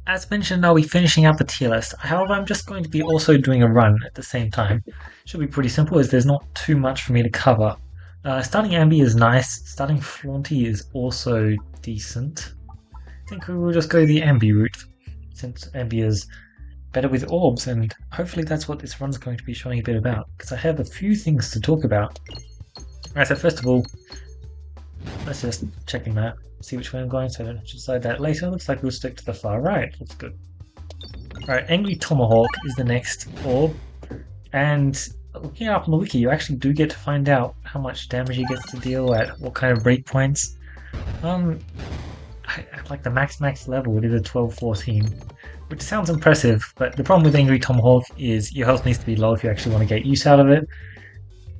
As mentioned, I'll be finishing up the tier list. However, I'm just going to be also doing a run at the same time. Should be pretty simple as there's not too much for me to cover. Starting Ambi is nice. Starting Flaunty is also decent. I think we will just go the Ambi route since Ambi is better with orbs, and hopefully that's what this run's going to be showing a bit about, because I have a few things to talk about. Alright, so first of all, let's just check the map, see which way I'm going so I don't have to decide that later. Looks like we'll stick to the far right, looks good. Alright, Angry Tomahawk is the next orb, and looking up on the wiki, you actually do get to find out how much damage he gets to deal at what kind of breakpoints. At like the max level, it is a 12-14, which sounds impressive, but the problem with Angry Tomahawk is your health needs to be low if you actually want to get use out of it,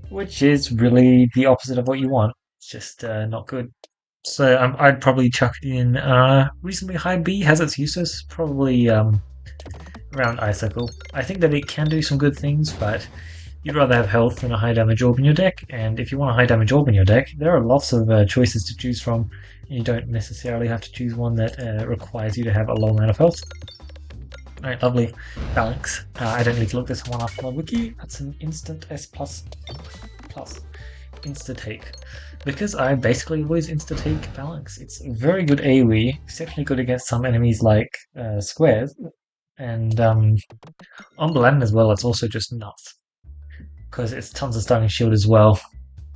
which is really the opposite of what you want. It's just not good. So I'd probably chuck it in reasonably high B, has its uses, probably around Icicle. I think that it can do some good things, but you'd rather have health than a high damage orb in your deck, and if you want a high damage orb in your deck, there are lots of choices to choose from, and you don't necessarily have to choose one that requires you to have a low amount of health. Alright, lovely. Balance. I don't need to look this one up on the wiki. That's an instant S++. Insta-take. Because I basically always insta-take Balance. It's very good AoE, exceptionally good against some enemies like squares, and on Balatin as well, it's also just nuts. Because it's tons of stunning shield as well.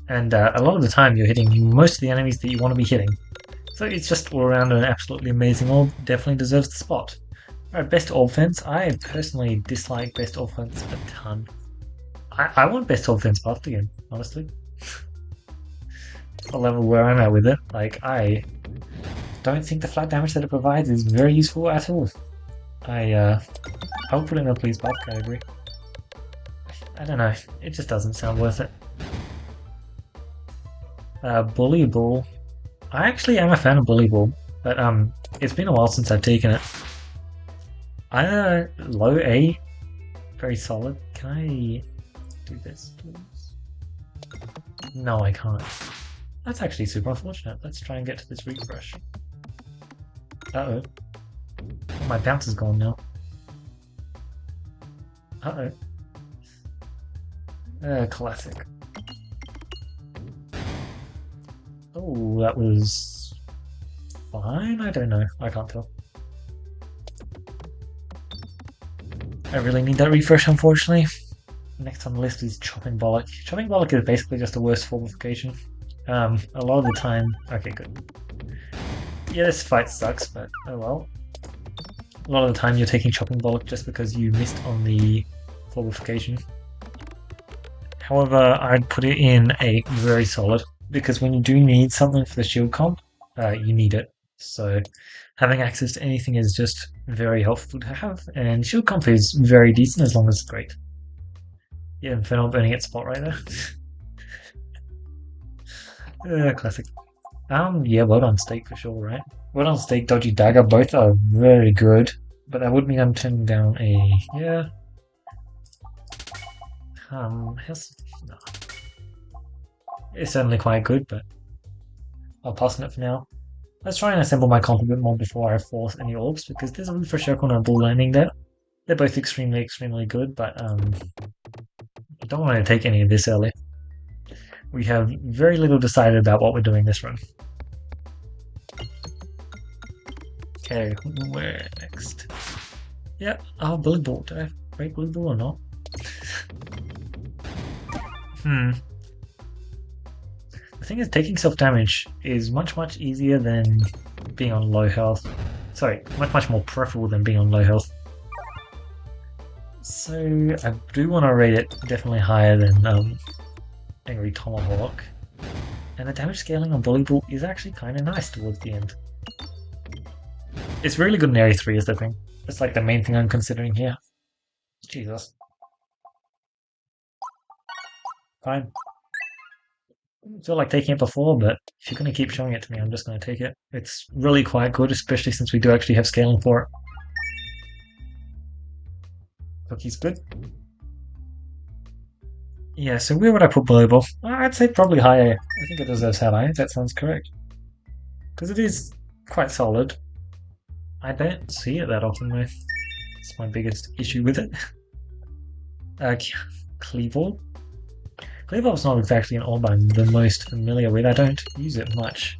And a lot of the time you're hitting most of the enemies that you want to be hitting. So it's just all around an absolutely amazing orb, definitely deserves the spot. Alright, best orb fence. I personally dislike best orb fence a ton. I want best orb fence buffed again, honestly. The level where I'm at with it. Like, I don't think the flat damage that it provides is very useful at all. I would put it in a please buff category. I don't know, it just doesn't sound worth it. Bully Ball. I actually am a fan of Bully Ball, but it's been a while since I've taken it. Low A, very solid. Can I do this, please? No, I can't. That's actually super unfortunate. Let's try and get to this refresh. Uh-oh. Oh, my bounce is gone now. Uh-oh. Classic. Oh, that was fine? I don't know. I can't tell. I really need that refresh, unfortunately. Next on the list is Chopping Bollock. Chopping Bollock is basically just a worse fortification. A lot of the time... Okay, good. Yeah, this fight sucks, but oh well. A lot of the time you're taking Chopping Bollock just because you missed on the fortification. However, I'd put it in a very solid, because when you do need something for the shield comp, you need it. So having access to anything is just very helpful to have, and shield comp is very decent as long as it's great. Yeah, Infernal burning its spot right there. Classic. Yeah, Word on Stake for sure, right? Word on Stake, Dodgy Dagger, both are very good, but that would mean I'm turning down a... yeah. No. It's certainly quite good, but I'll pass on it for now. Let's try and assemble my comp a bit more before I force any orbs, because there's a refresh circle and a bull landing there. They're both extremely good, but I don't want to take any of this early. We have very little decided about what we're doing this run. Okay, where next? Yeah, oh, Bully Ball. Did I break Bully Ball or not? The thing is, taking self-damage is much easier than being on low health. Sorry, much more preferable than being on low health. So I do want to rate it definitely higher than Angry Tomahawk. And the damage scaling on Bully Ball is actually kind of nice towards the end. It's really good in Area 3 is the thing. It's like the main thing I'm considering here. Jesus. Fine. I feel like taking it before, but if you're going to keep showing it to me, I'm just going to take it. It's really quite good, especially since we do actually have scaling for it. Cookie's good. Yeah, so where would I put Bully Ball? I'd say probably higher. I think it deserves higher. That sounds correct. Because it is quite solid. I don't see it that often though. It's my biggest issue with it. Uh, Cleave. Cleave-Up's not exactly an orb I'm the most familiar with. I don't use it much.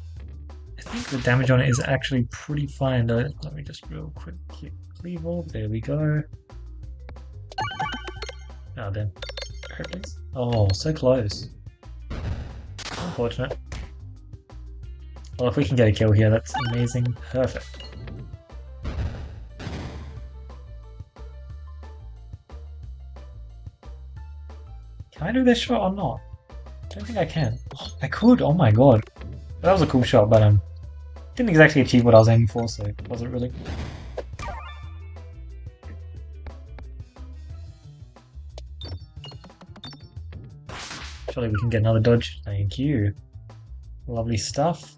I think the damage on it is actually pretty fine though. Let me just real quick click Cleave-Orb. There we go. Oh, then. Please. Oh, so close. Unfortunate. Well, if we can get a kill here, that's amazing. Perfect. Can I do this shot or not? I don't think I can. Oh, I could, oh my god. That was a cool shot, but didn't exactly achieve what I was aiming for, so it wasn't really. Surely we can get another dodge. Thank you. Lovely stuff.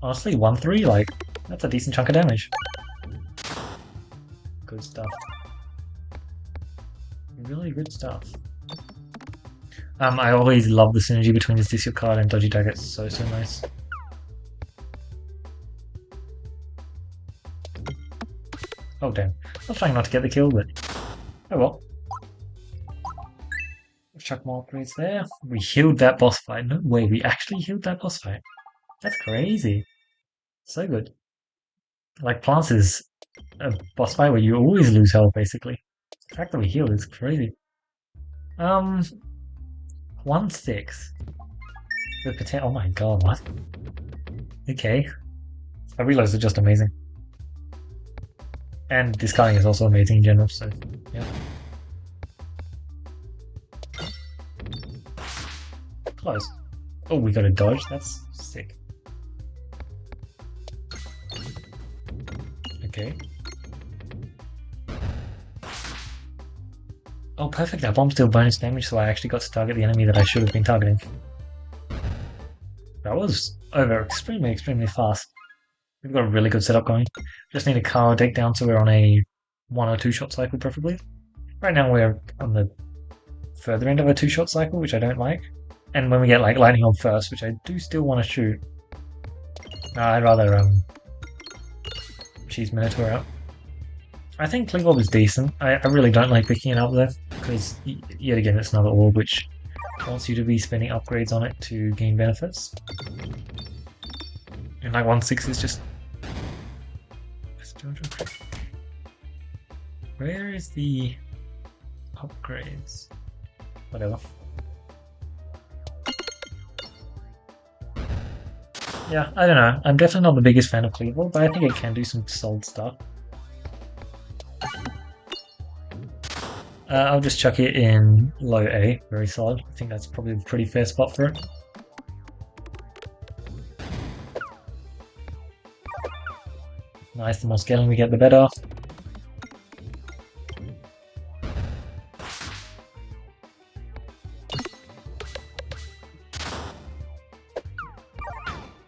Honestly, 1-3, like, that's a decent chunk of damage. Good stuff. Really good stuff. I always love the synergy between this Discard card and Dodgy Dagger. It's so nice. Oh damn. I was trying not to get the kill, but oh well. Chuck more upgrades there. We healed that boss fight. No way, we actually healed that boss fight. That's crazy. So good. Like, Plants is a boss fight where you always lose health, basically. The fact that we healed is crazy. 1-6. With potential. Oh my god, what? Okay. I realize it's just amazing. And discarding is also amazing in general, so yeah. Close. Oh, we got a dodge. That's sick. Okay. Oh, perfect. That bomb's still bonus damage, so I actually got to target the enemy that I should have been targeting. That was over extremely fast. We've got a really good setup going. Just need a car deck down so we're on a 1 or 2 shot cycle, preferably. Right now we're on the further end of a 2-shot cycle, which I don't like. And when we get like lightning orb first, which I do still want to shoot. No, I'd rather cheese Minotaur out. I think Cleave Orb is decent. I really don't like picking it up though, because yet again it's another orb which wants you to be spending upgrades on it to gain benefits. And like 1-6 is just... Where is the upgrades? Whatever. Yeah, I don't know. I'm definitely not the biggest fan of Cleave Orb, but I think it can do some solid stuff. I'll just chuck it in low A, very solid. I think that's probably a pretty fair spot for it. Nice, the more scaling we get, the better.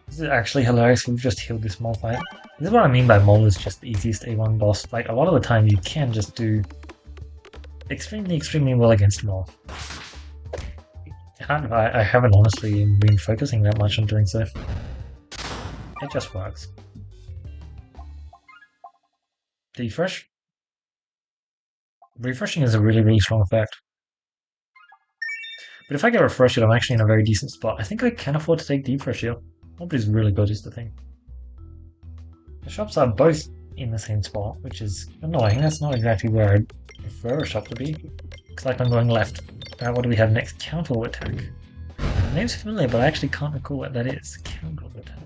This is actually hilarious. We've just healed this mole fight. This is what I mean by mole is just the easiest A1 boss. Like, a lot of the time you can just do extremely well against mole. I haven't honestly been focusing that much on doing so. It just works. Defresh? Refreshing is a really strong effect. But if I get refreshed, I'm actually in a very decent spot. I think I can afford to take Defresh here. Nobody's really good is the thing. The shops are both in the same spot, which is annoying. That's not exactly where I'd prefer a shop to be. Looks like I'm going left. What do we have next? Counter attack. The name's familiar, but I actually can't recall what that is. Counter attack.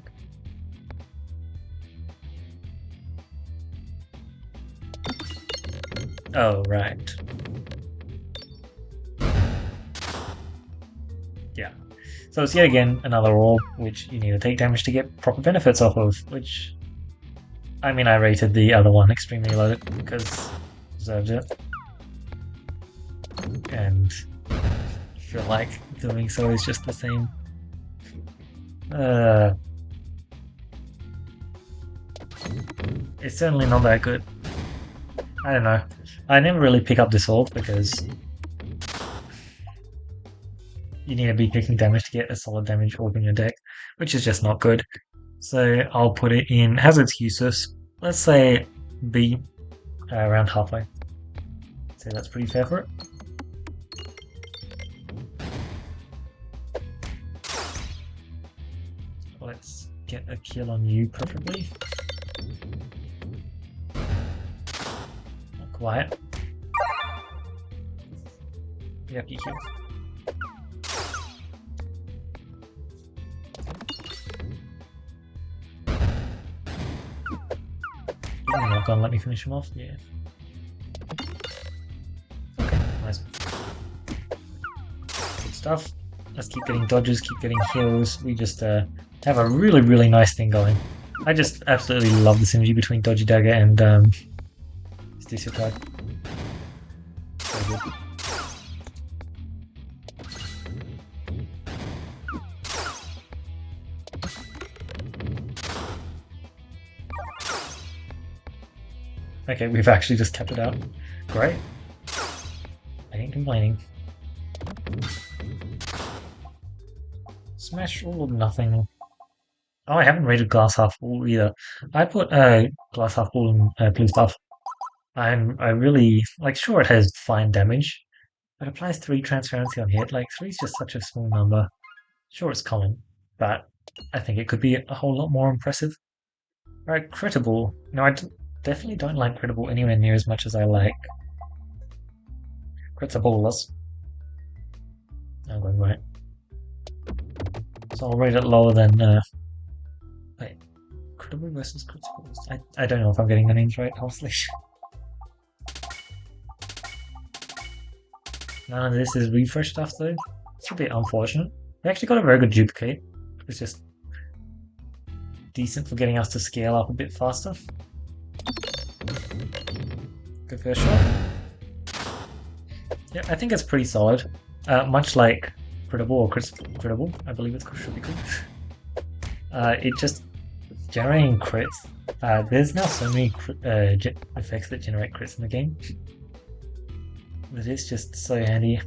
Oh, right. Yeah. So it's yet again another orb, which you need to take damage to get proper benefits off of, which... I mean, I rated the other one extremely low, because deserved it. And I feel like doing so is just the same. It's certainly not that good. I don't know. I never really pick up this orb because you need to be picking damage to get a solid damage orb in your deck, which is just not good. So I'll put it in Hazard's useless, let's say B, around halfway. So that's pretty fair for it. Let's get a kill on you, preferably. Not quiet. Yucky kill. You're not gonna let me finish him off? Yeah. Okay, nice. Good stuff. Let's keep getting dodges, keep getting heals. We just have a really, really nice thing going. I just absolutely love the synergy between Dodgy Dagger and Discard. So good. Okay, we've actually just kept it out. Great. I ain't complaining. Smash all or nothing. Oh, I haven't rated glass half full either. I put glass half full in blue's buff. I really like. Sure, it has fine damage, but it applies 3 transparency on hit. Like 3 is just such a small number. Sure, it's common, but I think it could be a whole lot more impressive. Right, critable. No, definitely don't like critable anywhere near as much as I like crits are ballers. I'm going right. So I'll rate it lower than wait, critable versus critical. I don't know if I'm getting the names right, honestly. None of this is refresh stuff though. It's a bit unfortunate. We actually got a very good duplicate. It's just decent for getting us to scale up a bit faster. Good first shot. Yeah, I think it's pretty solid. Much like Critable or Critable, I believe it should be called. It just generating crits. There's now so many effects that generate crits in the game. That it's just so handy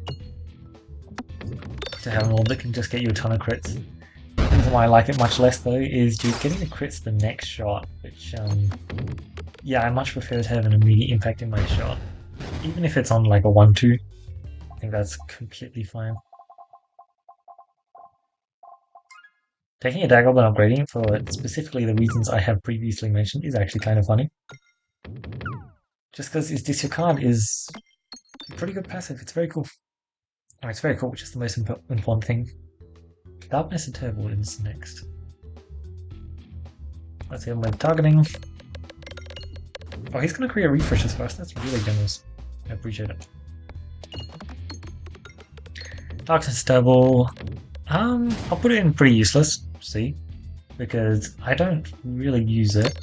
to have an orb that can just get you a ton of crits. The reason why I like it much less though is you're getting the crits the next shot, which yeah, I much prefer to have an immediate impact in my shot. Even if it's on like a 1-2, I think that's completely fine. Taking a dagger and upgrading it for specifically the reasons I have previously mentioned is actually kind of funny. Just because his discard is a pretty good passive, it's very cool. Oh, it's very cool, which is the most important thing. Darkness and Turbo is next. Let's hit him with targeting. Oh, he's going to create refreshes first. That's really generous. I appreciate it. Darkness Turbo. I'll put it in pretty useless, see? Because I don't really use it.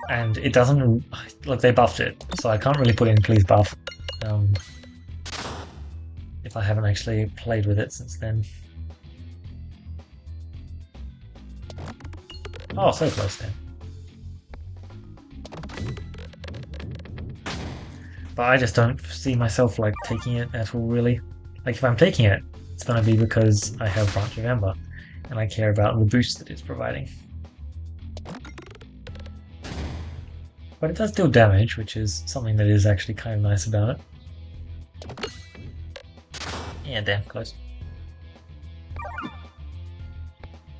And it doesn't... Look, they buffed it, so I can't really put in please buff. If I haven't actually played with it since then. Oh, so close then. But I just don't see myself like taking it at all, really. Like if I'm taking it, it's going to be because I have Branch of Ember and I care about the boost that it's providing. But it does deal damage, which is something that is actually kind of nice about it. Yeah, damn close.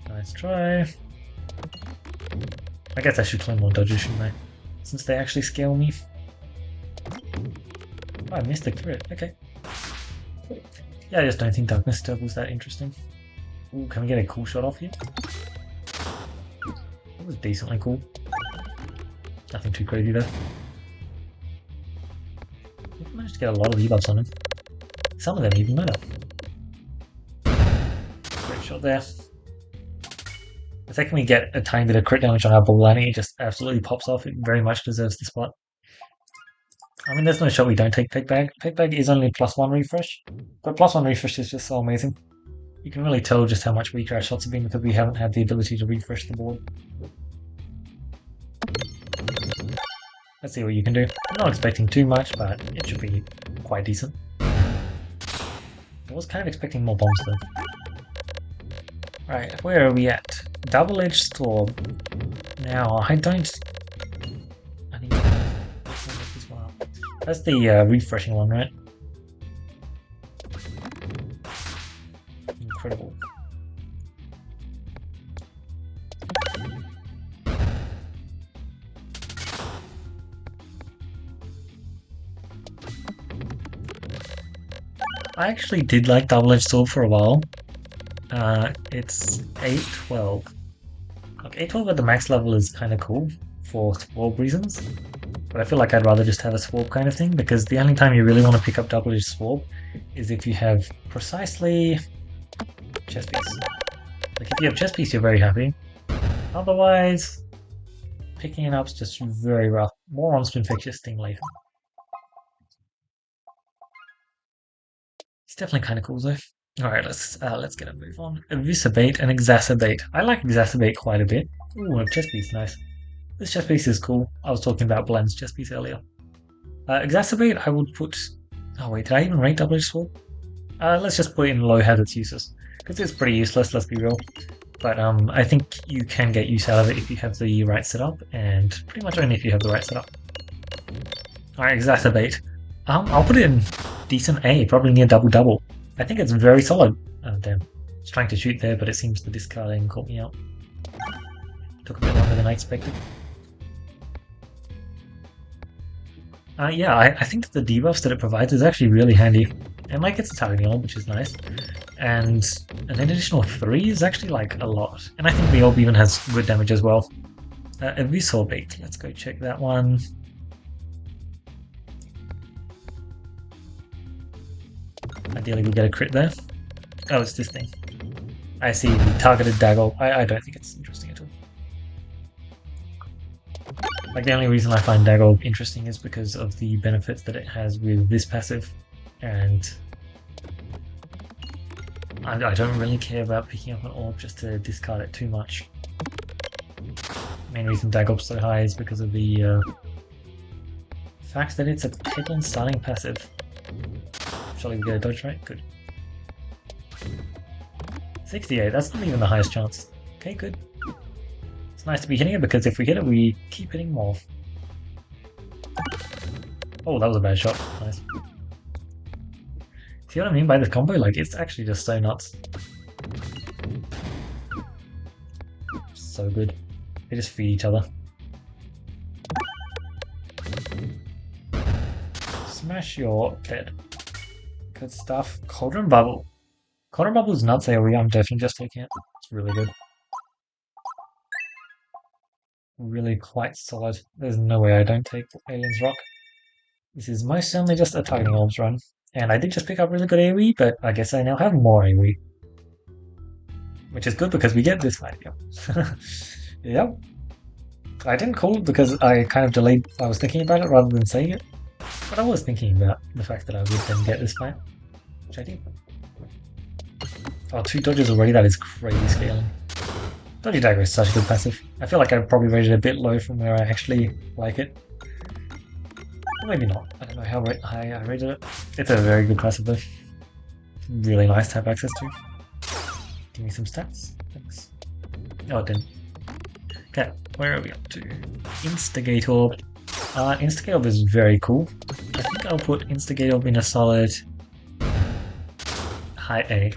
Nice try. I guess I should claim more dodges, shouldn't I? Since they actually scale me. Oh, I missed the crit, okay. Yeah, I just don't think Darkness Turble's that interesting. Ooh, can we get a cool shot off here? That was decently cool. Nothing too crazy though. We've managed to get a lot of debuffs on him. Some of them even matter. Great shot there. The second we get a tiny bit of crit damage on our ball lining, it just absolutely pops off. It very much deserves the spot. I mean, there's no shot we don't take Pegbag. Pegbag is only +1 refresh, but +1 refresh is just so amazing. You can really tell just how much weaker our shots have been because we haven't had the ability to refresh the board. Let's see what you can do. I'm not expecting too much, but it should be quite decent. I was kind of expecting more bombs though. Alright, where are we at? Double-edged sword. Now, I don't... I need to look this one up. That's the refreshing one, right? Incredible. I actually did like double-edged sword for a while. It's 812. Like 812 at the max level is kind of cool for swap reasons, but I feel like I'd rather just have a swap kind of thing because the only time you really want to pick up double-edged swap is if you have precisely chest piece. Like if you have chest piece, you're very happy. Otherwise, picking it up's just very rough. More on spin fetch sting later. It's definitely kind of cool though. Alright, let's get a move on. Eviscerate and exacerbate. I like exacerbate quite a bit. Ooh, a chest piece, nice. This chest piece is cool. I was talking about Blend's chest piece earlier. Exacerbate, I would put... Oh wait, did I even rate double-edged sword? Let's just put it in low hazards uses. Because it's pretty useless, let's be real. But I think you can get use out of it if you have the right setup, and pretty much only if you have the right setup. Alright, exacerbate. I'll put it in decent A, probably near double-double. I think it's very solid. Oh damn. I was trying to shoot there, but it seems the discarding caught me out. Took a bit longer than I expected. Yeah, I think that the debuffs that it provides is actually really handy. And like it's a targeting orb, which is nice. And an additional 3 is actually like a lot. And I think the orb even has good damage as well. Eviscerate, let's go check that one. Ideally we get a crit there. Oh, it's this thing. I see the targeted dagger. I don't think it's interesting at all. Like the only reason I find dagger interesting is because of the benefits that it has with this passive, and I don't really care about picking up an orb just to discard it too much. Main reason Dagob's so high is because of the fact that it's a Peglin starting passive. Shall we get a dodge right? Good. 68, that's not even the highest chance. Okay, good. It's nice to be hitting it because if we hit it, we keep hitting more. Oh, that was a bad shot. Nice. See what I mean by this combo? Like, it's actually just so nuts. So good. They just feed each other. Smash your bed. Good stuff. Cauldron Bubble. Cauldron Bubble is nuts AoE, I'm definitely just taking it. It's really good. Really quite solid. There's no way I don't take Alien's Rock. This is most certainly just a targeting orbs run. And I did just pick up really good AoE, but I guess I now have more AoE. Which is good because we get this fight here. Yep. I didn't call it because I kind of delayed, I was thinking about it rather than saying it. But I was thinking about the fact that I would then get this fight. Which I did. Oh, 2 dodges already, that is crazy scaling. Dodgy Dagger is such a good passive. I feel like I probably rated it a bit low from where I actually like it. Or maybe not. I don't know how high I rated it. It's a very good passive though. Really nice to have access to. Give me some stats. Thanks. Oh, it didn't. Okay, where are we up to? Instigate Orb. Instigate Orb is very cool. I think I'll put Instigate Orb in a solid high A.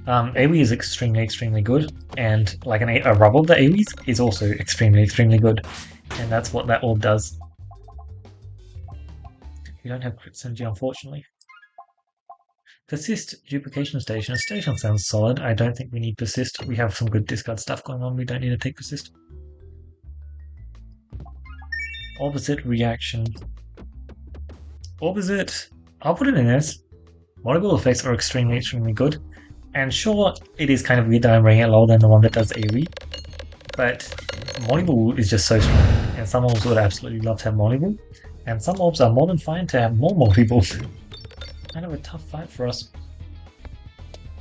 AoE is extremely good, and like a rubble that AoE is also extremely good, and that's what that orb does. We don't have crit synergy, unfortunately. Persist, duplication station. Station sounds solid. I don't think we need persist. We have some good discard stuff going on. We don't need to take persist. Opposite reaction. Opposite. I'll put it in this. Multiple effects are extremely good. And sure, it is kind of weird that I'm rating it lower than the one that does AoE, but Moneyball is just so strong, and some orbs would absolutely love to have Moneyball, and some orbs are more than fine to have more Moneyball. Kind of a tough fight for us.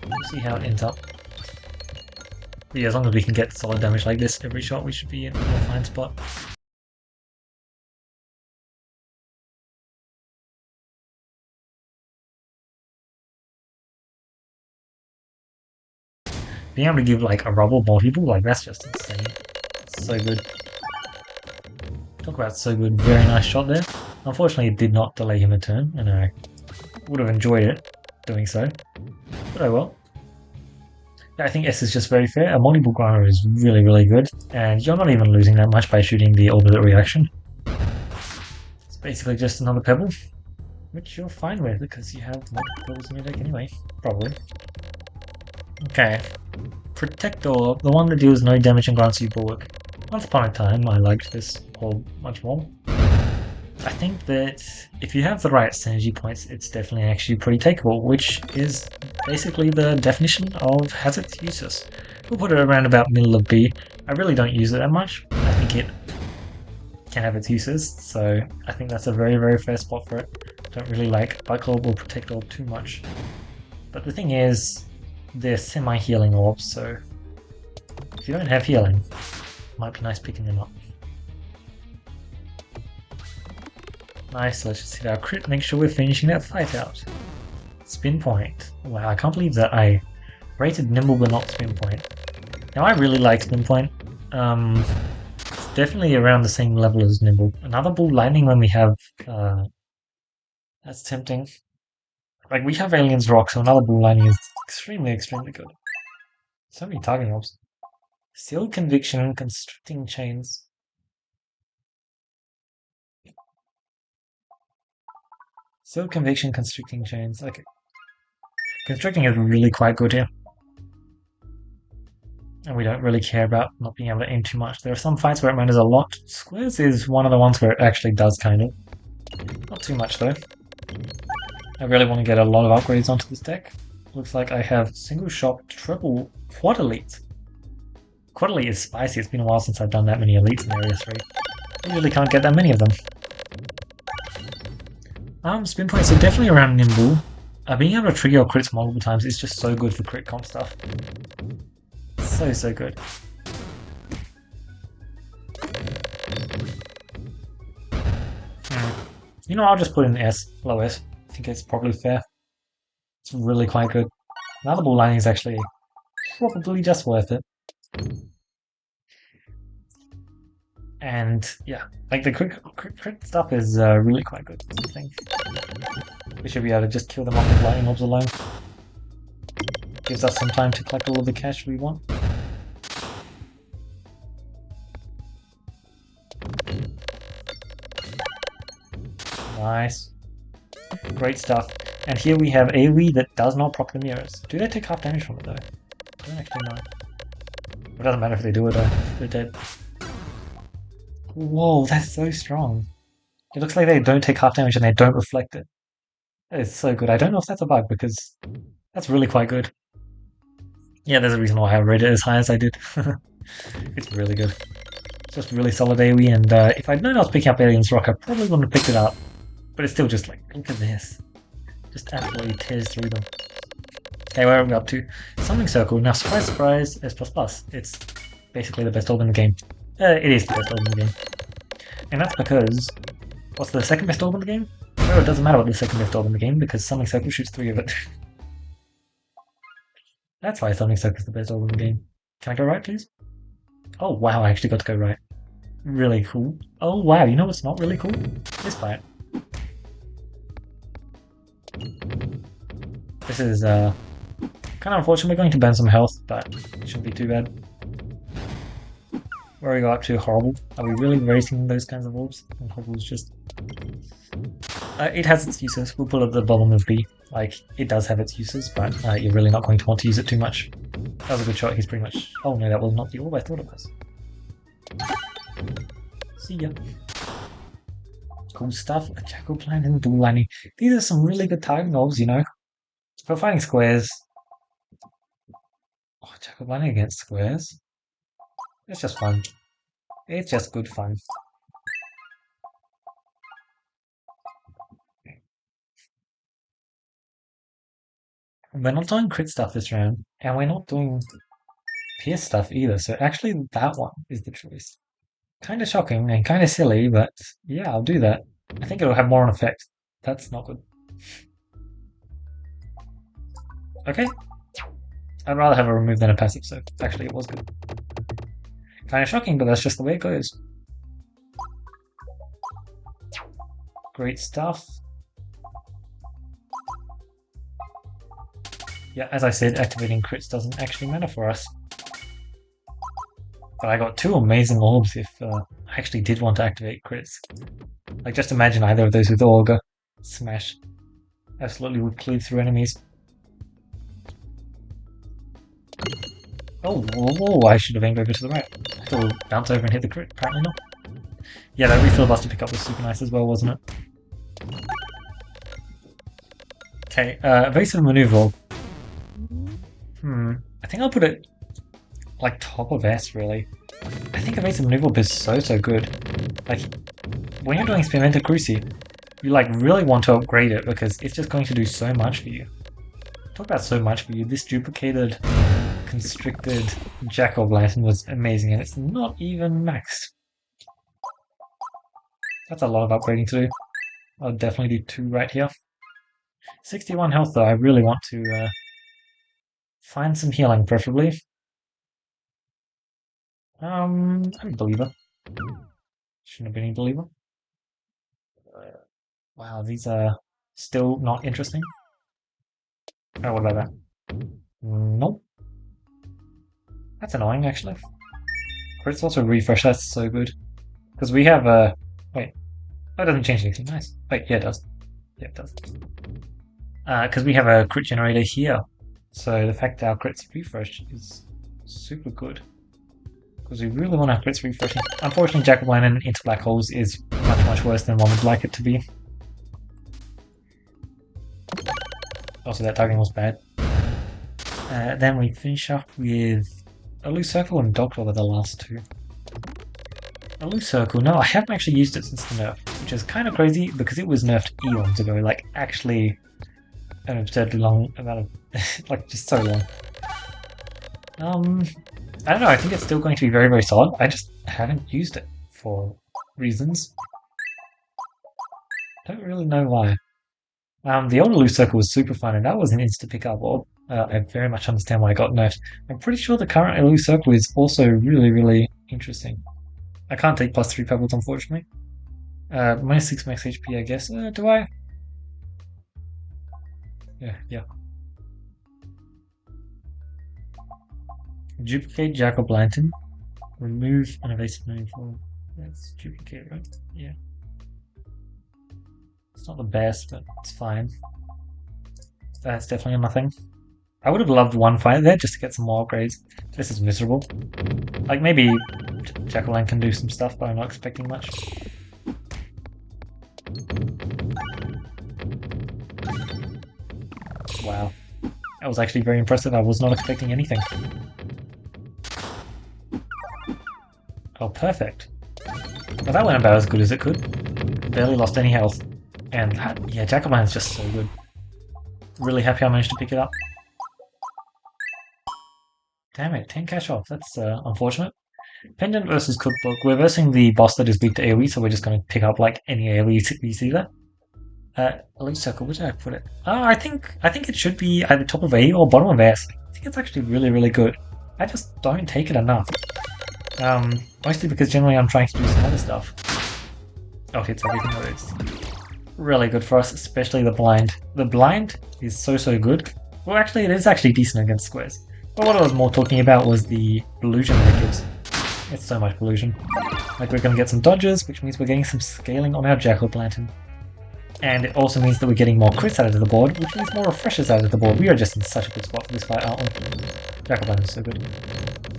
We'll see how it ends up. But yeah, as long as we can get solid damage like this every shot, we should be in a fine spot. being able to give like a rubble multiple, like that's just insane. So good. Talk about so good. Very nice shot there. Unfortunately, it did not delay him a turn, and I would have enjoyed it doing so. But oh well. Yeah, I think S is just very fair. A multiple grinder is really, really good, and you're not even losing that much by shooting the orbit reaction. It's basically just another pebble, which you're fine with because you have multiple pebbles in your deck anyway, probably. Okay. Protector, the one that deals no damage and grants you bulwark. Once upon a time, I liked this orb much more. I think that if you have the right synergy points, it's definitely actually pretty takeable, which is basically the definition of has its uses. We'll put it around about middle of B. I really don't use it that much. I think it can have its uses, so I think that's a very, very fair spot for it. Don't really like Bike Orb or Protect Orb too much. But the thing is, they're semi-healing orbs, so if you don't have healing, it might be nice picking them up. Nice, let's just hit our crit, make sure we're finishing that fight out. Spin point. Wow, I can't believe that I rated Nimble but not Spin point. Now I really like Spin point. It's definitely around the same level as Nimble. Another Bull Lightning when we have... that's tempting. Like, we have Alien's Rock, so another Bull Lightning is extremely, extremely good. So many targeting orbs. Sealed Conviction, Constricting Chains. Sealed Conviction, Constricting Chains. Okay. Constricting is really quite good here. And we don't really care about not being able to aim too much. There are some fights where it matters a lot. Squares is one of the ones where it actually does kind of. Not too much though. I really want to get a lot of upgrades onto this deck. Looks like I have single shot, triple, quad elite. Quad elite is spicy. It's been a while since I've done that many elites in Area 3. I really can't get that many of them. Spin points are definitely around Nimble. Being able to trigger your crits multiple times is just so good for crit comp stuff. So, so good. You know, I'll just put in S, low S. I think it's probably fair. It's really quite good. Another Bull Lightning is actually probably just worth it. And yeah, like the crit stuff is really quite good, I think. We should be able to just kill them off with lightning orbs alone. Gives us some time to collect all of the cash we want. Nice. Great stuff. And here we have AoE that does not proc the mirrors. Do they take half damage from it though? I don't actually know. It doesn't matter if they do it though, they're dead. Whoa, that's so strong. It looks like they don't take half damage and they don't reflect it. That is so good. I don't know if that's a bug because that's really quite good. Yeah, there's a reason why I rated it as high as I did. It's really good. It's just really solid AoE, and if I'd known I was picking up Alien's Rock, I probably wouldn't have picked it up. But it's still just like, look at this. Just absolutely tears through them. Okay, where are we up to? Summoning Circle. Now, surprise, surprise, S++. It's basically the best orb in the game. It is the best orb in the game. And that's because... What's the second best orb in the game? Well, it doesn't matter what the second best orb in the game, because Summoning Circle shoots 3 of it. That's why Summoning Circle is the best orb in the game. Can I go right, please? Oh, wow, I actually got to go right. Really cool. Oh, wow, you know what's not really cool? This fight. This is, kind of unfortunate. We're going to burn some health, but it shouldn't be too bad. Where we go up to? Horrible. Are we really racing those kinds of orbs? And Horrible's just... it has its uses. We'll pull at the bottom of B. Like, it does have its uses, but you're really not going to want to use it too much. That was a good shot. He's pretty much... Oh no, that was not the orb I thought it was. See ya. Cool stuff. A Jackal Plant and Bull Lightning. These are some really good targeting orbs, you know. For fighting squares... Oh, Jackal Lightning against squares? It's just fun. It's just good fun. We're not doing crit stuff this round, and we're not doing pierce stuff either, so actually that one is the choice. Kind of shocking and kind of silly, but yeah, I'll do that. I think it'll have more an effect. That's not good. Okay. I'd rather have a remove than a passive, so actually it was good. Kind of shocking, but that's just the way it goes. Great stuff. Yeah, as I said, activating crits doesn't actually matter for us. But I got two amazing orbs if I actually did want to activate crits. Like, just imagine either of those with Augur. Smash. Absolutely would cleave through enemies. Oh, whoa, I should have aimed over to the right. It'll bounce over and hit the crit, apparently not. Yeah, that refill buster pickup was super nice as well, wasn't it? Okay, evasive maneuver. I think I'll put it like top of S, really. I think evasive maneuver is so good. Like, when you're doing Experimenta Cruci, you like really want to upgrade it because it's just going to do so much for you. Talk about so much for you. This duplicated, constricted Jack-o'-lantern was amazing, and it's not even maxed. That's a lot of upgrading to do. I'll definitely do 2 right here. 61 health though, I really want to find some healing, preferably. I'm a believer. Shouldn't have been a believer. Wow, these are still not interesting. Oh, what about that? Nope. That's annoying, actually. Crits also refresh, that's so good. Because we have a... Wait. Oh, it doesn't change anything, nice. Wait, yeah, it does. Yeah, it does. Because we have a crit generator here. So the fact that our crits refresh is super good. Because we really want our crits refreshing. Unfortunately, Jack-o'-lantern into black holes is much worse than one would like it to be. Also, that targeting was bad. Then we finish up with a loose circle and Doctor were the last two. A loose circle, no, I haven't actually used it since the nerf, which is kind of crazy because it was nerfed eons ago, like actually an absurdly long amount of, like just so long. I don't know, I think it's still going to be very solid, I just haven't used it for reasons. Don't really know why. The older loose circle was super fun and that was an instant pickup orb. I very much understand why I got nerfed. I'm pretty sure the current loose circle is also really interesting. I can't take +3 pebbles, unfortunately. -6 max HP, I guess. Do I? Yeah. Duplicate Jack-o'-lantern. Remove an evasive maneuver. That's duplicate, right? Yeah. It's not the best, but it's fine. That's definitely nothing. I would have loved one fight there just to get some more upgrades. This is miserable. Like, maybe Jack-o'-lantern can do some stuff, but I'm not expecting much. Wow. That was actually very impressive. I was not expecting anything. Oh, perfect. Well, that went about as good as it could. Barely lost any health. And, yeah, Jack-o'-lantern is just so good. Really happy I managed to pick it up. Damn it, 10 cash off. That's unfortunate. Pendant versus Cookbook. We're versing the boss that is weak to AoE, so we're just going to pick up like any AoE you see there. Elite Circle, where did I put it? I think it should be either top of A or bottom of S. I think it's actually really good. I just don't take it enough. Mostly because generally I'm trying to do some other stuff. Oh, it's everything that is really good for us, especially the blind. The blind is so good. Well, actually, it is actually decent against squares. But what I was more talking about was the illusion that it gives. It's so much illusion. Like, we're going to get some dodges, which means we're getting some scaling on our Jack-o'-lantern. And it also means that we're getting more crits out of the board, which means more refreshers out of the board. We are just in such a good spot for this fight, aren't we? Jack-o'-lantern is so good.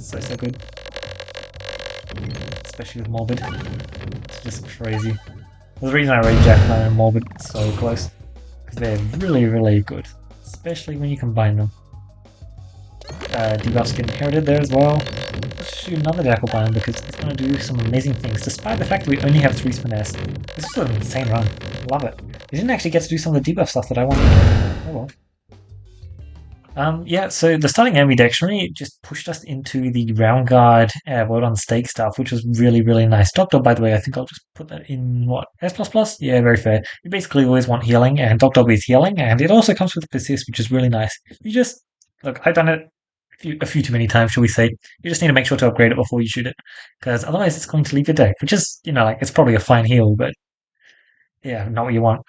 So good. Especially with Morbid. It's just crazy. There's a reason I rate Jack-o'-lantern and Morbid so close. Because they're really good. Especially when you combine them. Debuffs get inherited there as well. Let's shoot another Jack-o'-lantern because it's going to do some amazing things, despite the fact that we only have 3 finesse. This is an insane run. Love it. We didn't actually get to do some of the debuff stuff that I wanted. Oh well. Yeah, so the starting ambidextrony just pushed us into the round guard word on stake stuff, which was really nice. Doctor, by the way, I think I'll just put that in what? S++? Yeah, very fair. You basically always want healing, and Doctor is healing, and it also comes with persist, which is really nice. You just look, I've done it a few too many times, shall we say. You just need to make sure to upgrade it before you shoot it, because otherwise it's going to leave your deck, which is, like, it's probably a fine heal, but yeah, not what you want.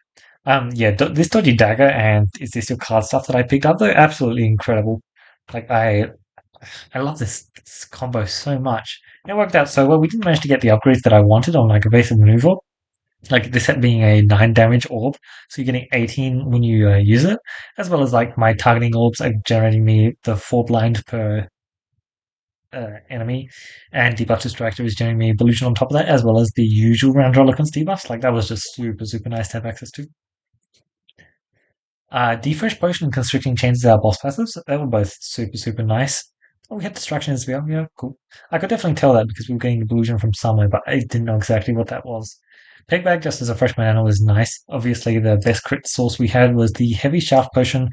Yeah, this dodgy dagger and is this your card stuff that I picked up? They're absolutely incredible. Like I love this combo so much. It worked out so well. We didn't manage to get the upgrades that I wanted on like evasive maneuver, like this set being a 9 damage orb, so you're getting 18 when you use it, as well as like my targeting orbs are generating me the 4 blind per enemy, and debuff distractor is generating me illusion on top of that, as well as the usual round relevance debuffs. Like that was just super super nice to have access to. Defresh Potion and Constricting Chains are boss passives. They were both super, super nice. Oh, we had Distraction as well. Yeah, cool. I could definitely tell that because we were getting the Illusion from somewhere, but I didn't know exactly what that was. Pegbag, just as a freshman animal, was nice. Obviously, the best crit source we had was the Heavy Shaft Potion.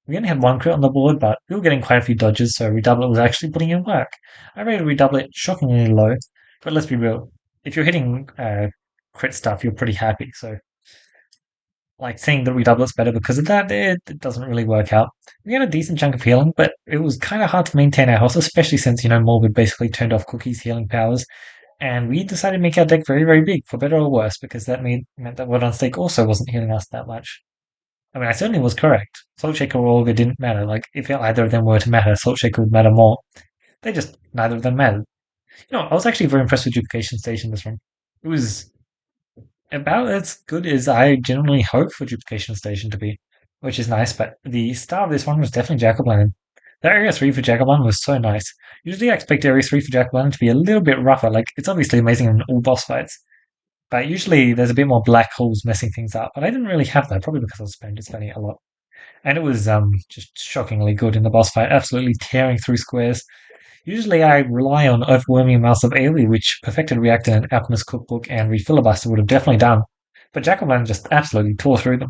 We only had one crit on the board, but we were getting quite a few dodges, so Redouble It was actually putting in work. I rated Redouble It shockingly low, but let's be real. If you're hitting crit stuff, you're pretty happy, so like seeing the redoublet's better because of that, it doesn't really work out. We had a decent chunk of healing, but it was kind of hard to maintain our health, especially since, Morbid basically turned off Cookie's healing powers. And we decided to make our deck very, very big, for better or worse, because that meant that Word on Stake also wasn't healing us that much. I mean, I certainly was correct. Salt Shaker or Olga didn't matter. Like, if either of them were to matter, Salt Shaker would matter more. They just, neither of them mattered. I was actually very impressed with Duplication Station this run. It was about as good as I generally hope for Duplication Station to be, which is nice. But the star of this one was definitely Jack-o'-lantern. The Area 3 for Jack-o'-lantern was so nice. Usually I expect Area 3 for Jack-o'-lantern to be a little bit rougher. Like, it's obviously amazing in all boss fights, but usually there's a bit more black holes messing things up. But I didn't really have that, probably because I was spending it a lot. And it was just shockingly good in the boss fight, absolutely tearing through squares. Usually I rely on overwhelming amounts of AoE, which Perfected Reactor and Alchemist Cookbook and Refilibuster would have definitely done. But Jack-o'-lantern just absolutely tore through them.